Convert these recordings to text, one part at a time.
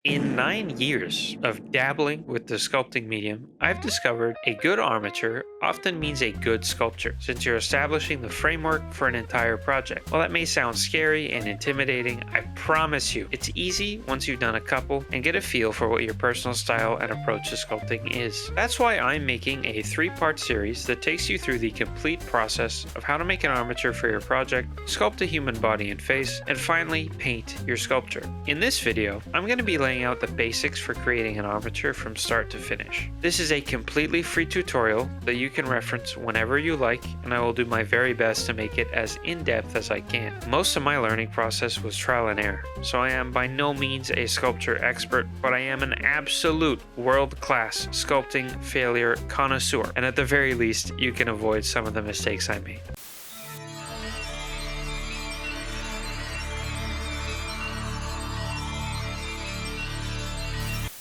In 9 years of dabbling with the sculpting medium, I've discovered a good armature often means a good sculpture, since you're establishing the framework for an entire project. While that may sound scary and intimidating, I promise you it's easy once you've done a couple and get a feel for what your personal style and approach to sculpting is. That's why I'm making a 3-part series that takes you through the complete process of how to make an armature for your project, sculpt a human body and face, and finally paint your sculpture. In this video, I'm going to be laying out the basics for creating an armature from start to finish. This is a completely free tutorial that you can reference whenever you like, and I will do my very best to make it as in-depth as I can. Most of my learning process was trial and error, so I am by no means a sculpture expert, but I am an absolute world-class sculpting failure connoisseur, and at the very least, you can avoid some of the mistakes I made.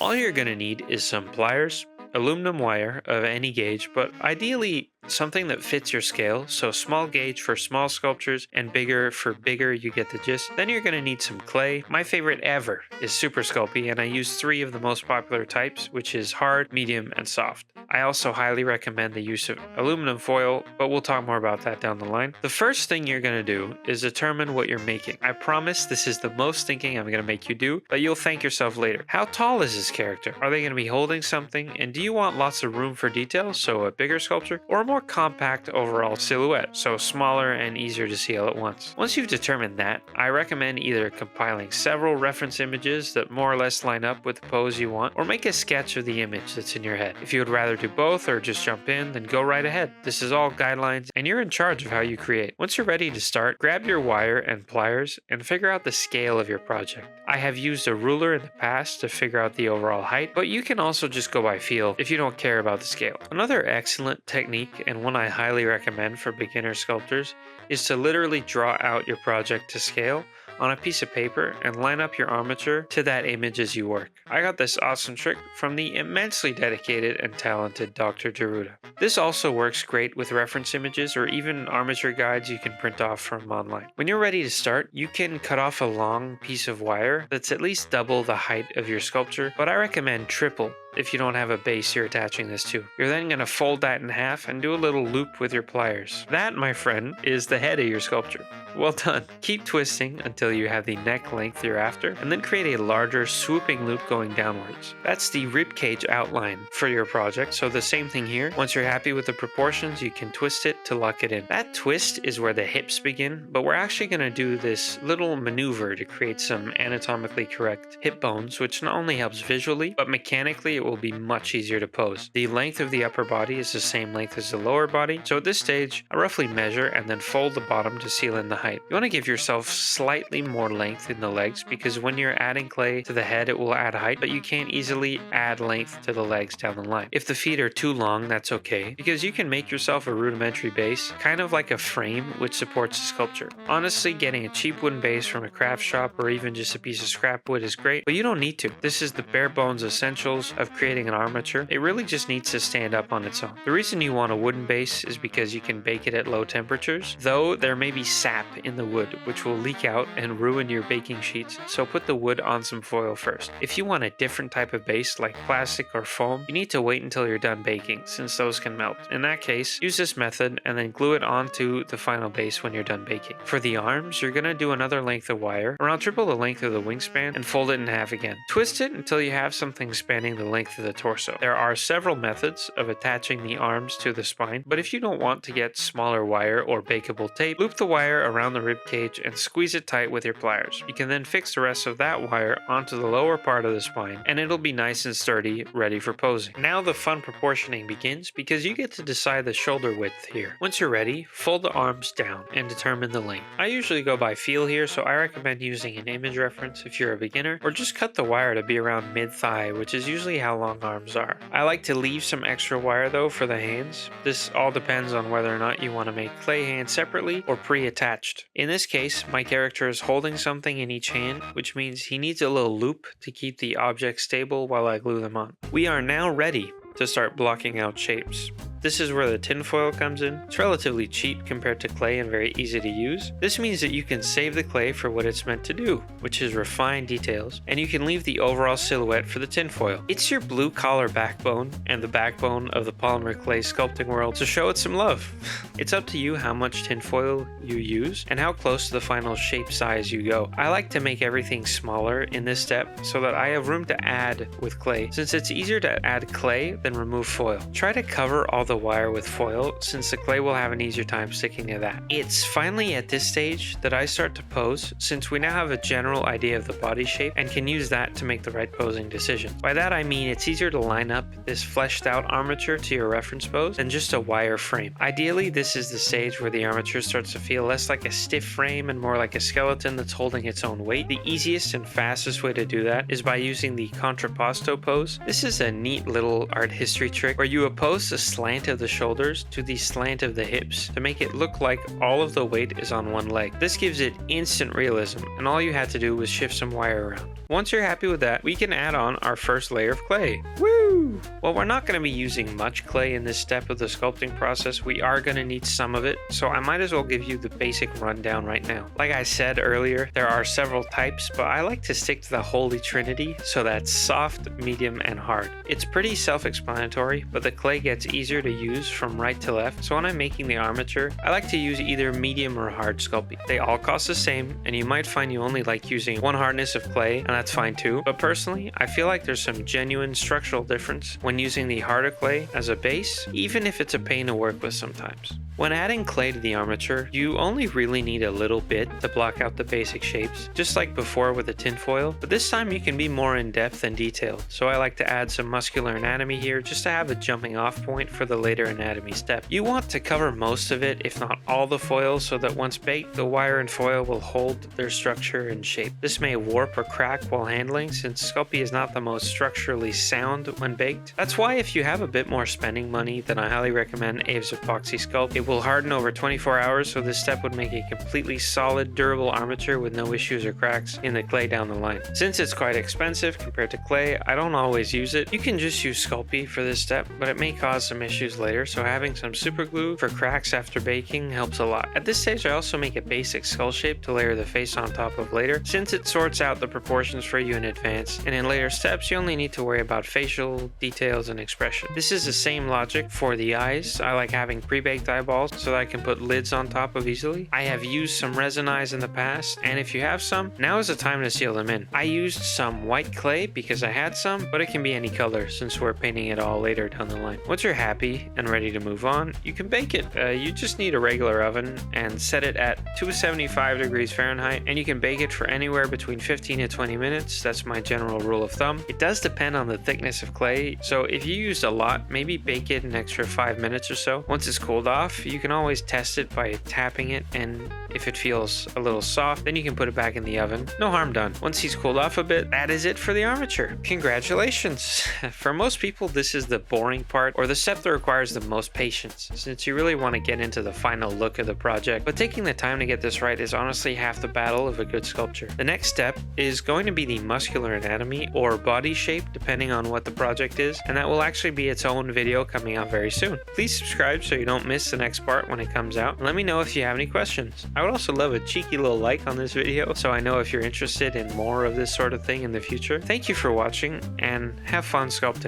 All you're going to need is some pliers, aluminum wire of any gauge, but ideally something that fits your scale, so small gauge for small sculptures and bigger for bigger, you get the gist. Then you're going to need some clay. My favorite ever is Super Sculpey, and I use 3 of the most popular types, which is hard, medium, and soft. I also highly recommend the use of aluminum foil, but we'll talk more about that down the line. The first thing you're going to do is determine what you're making. I promise this is the most thinking I'm going to make you do, but you'll thank yourself later. How tall is this character? Are they going to be holding something? And do you want lots of room for detail, so a bigger sculpture, or a more compact overall silhouette, so smaller and easier to see all at once? Once you've determined that, I recommend either compiling several reference images that more or less line up with the pose you want, or make a sketch of the image that's in your head. If you would rather do both or just jump in, then go right ahead. This is all guidelines, and you're in charge of how you create. Once you're ready to start, grab your wire and pliers and figure out the scale of your project. I have used a ruler in the past to figure out the overall height, but you can also just go by feel if you don't care about the scale. Another excellent technique, and one I highly recommend for beginner sculptors, is to literally draw out your project to scale on a piece of paper and line up your armature to that image as you work. I got this awesome trick from the immensely dedicated and talented Dr. Deruda. This also works great with reference images or even armature guides you can print off from online. When you're ready to start, you can cut off a long piece of wire that's at least double the height of your sculpture, but I recommend triple if you don't have a base you're attaching this to. You're then going to fold that in half and do a little loop with your pliers. That, my friend, is the head of your sculpture. Well done. Keep twisting until you have the neck length you're after, and then create a larger swooping loop going downwards. That's the ribcage outline for your project, so the same thing here. Once you're happy with the proportions, you can twist it to lock it in. That twist is where the hips begin, but we're actually going to do this little maneuver to create some anatomically correct hip bones, which not only helps visually, but mechanically it will be much easier to pose. The length of the upper body is the same length as the lower body, so at this stage, I roughly measure and then fold the bottom to seal in the height. You want to give yourself slightly more length in the legs, because when you're adding clay to the head, it will add height, but you can't easily add length to the legs down the line. If the feet are too long, that's okay, because you can make yourself a rudimentary base, kind of like a frame which supports the sculpture. Honestly, getting a cheap wooden base from a craft shop or even just a piece of scrap wood is great, but you don't need to. This is the bare bones essentials of creating an armature. It really just needs to stand up on its own. The reason you want a wooden base is because you can bake it at low temperatures, though there may be sap in the wood which will leak out and ruin your baking sheets, so put the wood on some foil first. If you want a different type of base like plastic or foam, you need to wait until you're done baking, since those can melt. In that case, use this method and then glue it onto the final base when you're done baking. For the arms, you're going to do another length of wire, around triple the length of the wingspan, and fold it in half again. Twist it until you have something spanning the length of the torso. There are several methods of attaching the arms to the spine, but if you don't want to get smaller wire or bakeable tape, loop the wire around the rib cage and squeeze it tight with your pliers. You can then fix the rest of that wire onto the lower part of the spine, and it'll be nice and sturdy, ready for posing. Now the fun proportioning begins, because you get to decide the shoulder width here. Once you're ready, fold the arms down and determine the length. I usually go by feel here, so I recommend using an image reference if you're a beginner, or just cut the wire to be around mid-thigh, which is usually how long arms are. I like to leave some extra wire though for the hands. This all depends on whether or not you want to make clay hands separately or pre-attached. In this case, my character is holding something in each hand, which means he needs a little loop to keep the object stable while I glue them on. We are now ready to start blocking out shapes. This is where the tinfoil comes in. It's relatively cheap compared to clay and very easy to use. This means that you can save the clay for what it's meant to do, which is refine details, and you can leave the overall silhouette for the tinfoil. It's your blue collar backbone and the backbone of the polymer clay sculpting world, so show it some love. It's up to you how much tinfoil you use and how close to the final shape size you go. I like to make everything smaller in this step so that I have room to add with clay, since it's easier to add clay than remove foil. Try to cover all the wire with foil, since the clay will have an easier time sticking to that. It's finally at this stage that I start to pose, since we now have a general idea of the body shape and can use that to make the right posing decision. By that I mean it's easier to line up this fleshed out armature to your reference pose than just a wire frame. Ideally, this is the stage where the armature starts to feel less like a stiff frame and more like a skeleton that's holding its own weight. The easiest and fastest way to do that is by using the contrapposto pose. This is a neat little art history trick where you oppose the slant of the shoulders to the slant of the hips to make it look like all of the weight is on one leg. This gives it instant realism, and all you had to do was shift some wire around. Once you're happy with that, we can add on our first layer of clay. Woo! Well, we're not going to be using much clay in this step of the sculpting process. We are going to need some of it, so I might as well give you the basic rundown right now. Like I said earlier, there are several types, but I like to stick to the holy trinity, so that's soft, medium, and hard. It's pretty self-explanatory, but the clay gets easier to use from right to left, so when I'm making the armature, I like to use either medium or hard sculpting. They all cost the same, and you might find you only like using one hardness of clay, and that's fine too, but personally, I feel like there's some genuine structural difference when using the harder clay as a base, even if it's a pain to work with sometimes. When adding clay to the armature, you only really need a little bit to block out the basic shapes, just like before with the tinfoil, but this time you can be more in depth and detailed, so I like to add some muscular anatomy here just to have a jumping off point for the later anatomy step. You want to cover most of it, if not all the foil, so that once baked, the wire and foil will hold their structure and shape. This may warp or crack while handling, since Sculpey is not the most structurally sound when baked. That's why if you have a bit more spending money, then I highly recommend Abe's Epoxy Sculpt. It will harden over 24 hours, so this step would make a completely solid, durable armature with no issues or cracks in the clay down the line. Since it's quite expensive compared to clay, I don't always use it. You can just use Sculpey for this step, but it may cause some issues later, so having some super glue for cracks after baking helps a lot. At this stage, I also make a basic skull shape to layer the face on top of later, since it sorts out the proportions for you in advance, and in later steps, you only need to worry about facial details and expression. This is the same logic for the eyes. I like having pre-baked eyeballs so that I can put lids on top of easily. I have used some resin eyes in the past, and if you have some, now is the time to seal them in. I used some white clay because I had some, but it can be any color since we're painting it all later down the line. Once you're happy and ready to move on, you can bake it. You just need a regular oven and set it at 275 degrees Fahrenheit, and you can bake it for anywhere between 15 to 20 minutes. That's my general rule of thumb. It does depend on the thickness of clay, so if you used a lot, maybe bake it an extra 5 minutes or so. Once it's cooled off, you can always test it by tapping it, and if it feels a little soft, then you can put it back in the oven. No harm done. Once he's cooled off a bit, that is it for the armature. Congratulations! For most people, this is the boring part, or the step that requires the most patience, since you really want to get into the final look of the project, but taking the time to get this right is honestly half the battle of a good sculpture. The next step is going to be the muscular anatomy, or body shape, depending on what the project is, and that will actually be its own video coming out very soon. Please subscribe so you don't miss the next part when it comes out, and let me know if you have any questions. I would also love a cheeky little like on this video so I know if you're interested in more of this sort of thing in the future. Thank you for watching, and have fun sculpting.